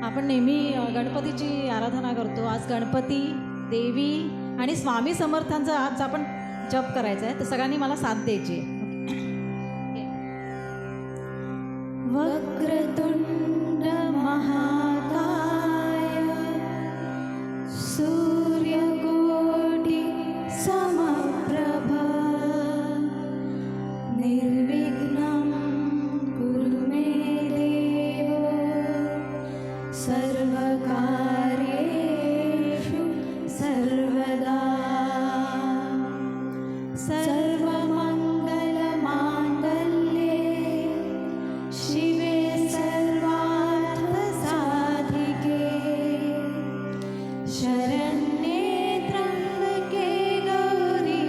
आपण नेहमी गणपतीची आराधना करतो. आज गणपती, देवी आणि स्वामी समर्थांचा आज आपण जप करायचा आहे. तर सगळ्यांनी मला साथ द्यायची आहे. वक्रतुंड महाकाय सूर्यकोटि समप्रभ निर्विघ्नं कुरु मे देव सर्वकार्येषु सर्वदा सर्वमङ्गलमाङ्गल्ये शिवे सर्वार्थसाधिके शरण्ये त्र्यम्बके गौरी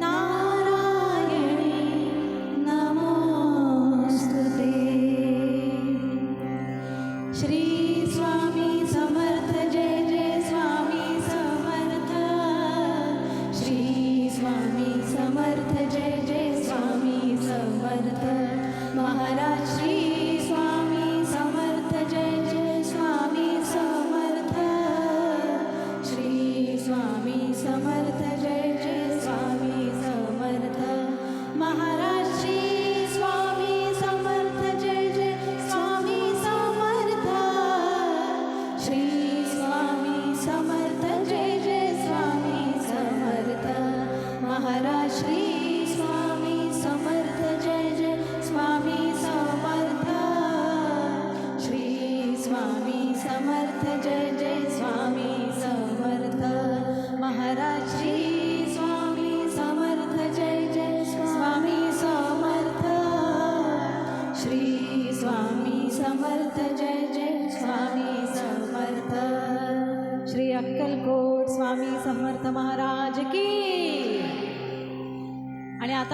नारायणी नमोस्तुते. श्री स्वामी समर्थ जय जय स्वामी समर्थ. श्री स्वामी समर्थ जय जय स्वामी समर्थ. महाराज श्री स्वामी समर्थ जय जय स्वामी समर्थ. श्री स्वामी समर्थ जय जय स्वामी समर्थ. महाराज श्री स्वामी समर्थ जय जय स्वामी समर्थ. श्री स्वामी समर्थ जय जय स्वामी समर्थ. महाराज श्री स्वामी समर्थ जय जय स्वामी समर्थ. श्री स्वामी समर्थ जय जय स्वामी समर्थ. महाराज श्री स्वामी समर्थ जय जय स्वामी समर्थ. श्री स्वामी समर्थ जय जय स्वामी समर्थ. श्री अक्कलकोट स्वामी समर्थ महाराज की. आणि आता